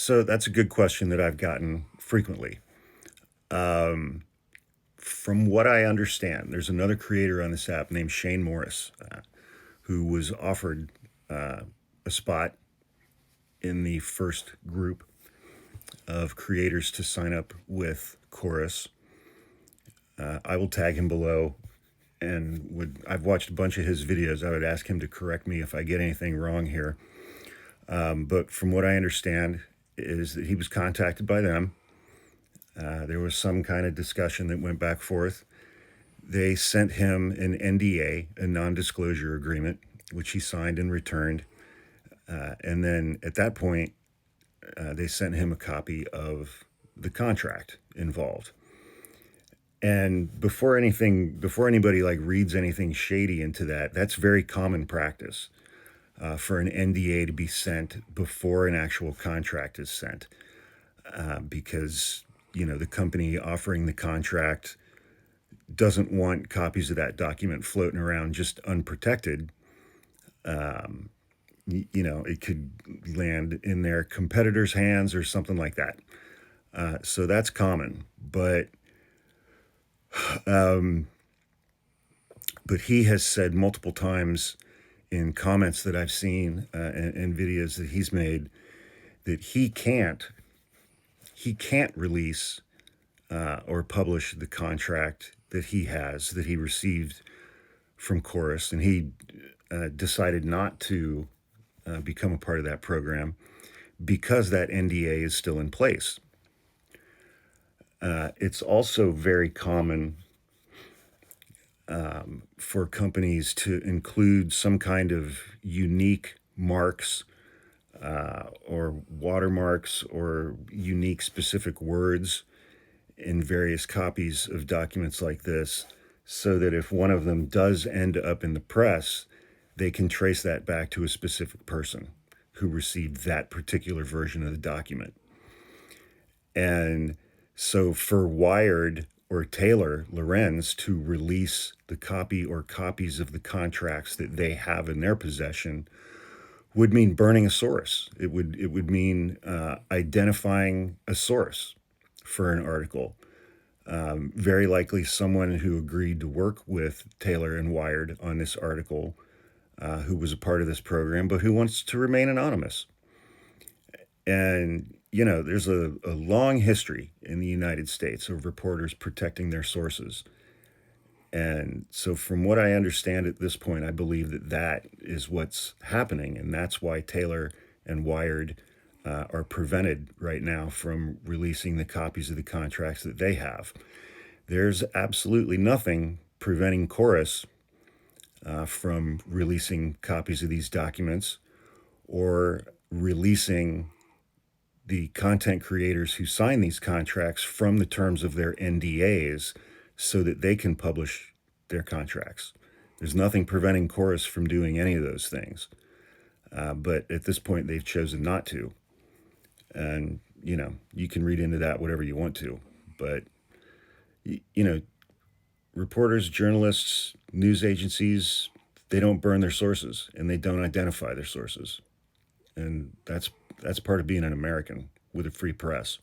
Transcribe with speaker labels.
Speaker 1: So that's a good question that I've gotten frequently. Um, from what I understand, there's another creator on this app named Shane Morris, who was offered a spot in the first group of creators to sign up with Chorus. I will tag him below, and I've watched a bunch of his videos. I would ask him to correct me if I get anything wrong here. But from what I understand, is that he was contacted by them. There was some kind of discussion that went back forth. They sent him an NDA, a non-disclosure agreement, which he signed and returned. And then at that point, they sent him a copy of the contract involved. And before anybody like reads anything shady into that, that's very common practice for an NDA to be sent before an actual contract is sent, because the company offering the contract doesn't want copies of that document floating around just unprotected. It could land in their competitors' hands or something like that. So that's common, but he has said multiple times in comments that I've seen and videos that he's made that he can't release or publish the contract that he received from Chorus, and he decided not to become a part of that program because that NDA is still in place. It's also very common for companies to include some kind of unique marks or watermarks or unique specific words in various copies of documents like this, so that if one of them does end up in the press, they can trace that back to a specific person who received that particular version of the document. And so for Wired or Taylor Lorenz to release the copy or copies of the contracts that they have in their possession would mean burning a source. It would mean identifying a source for an article. Very likely someone who agreed to work with Taylor and Wired on this article, who was a part of this program, but who wants to remain anonymous. And, there's a long history in the United States of reporters protecting their sources. And so from what I understand at this point, I believe that is what's happening. And that's why Taylor and Wired are prevented right now from releasing the copies of the contracts that they have. There's absolutely nothing preventing Chorus from releasing copies of these documents or releasing the content creators who sign these contracts from the terms of their NDAs so that they can publish their contracts. There's nothing preventing Chorus from doing any of those things. But at this point, they've chosen not to. And, you can read into that whatever you want to. But, reporters, journalists, news agencies, they don't burn their sources and they don't identify their sources. And that's part of being an American with a free press.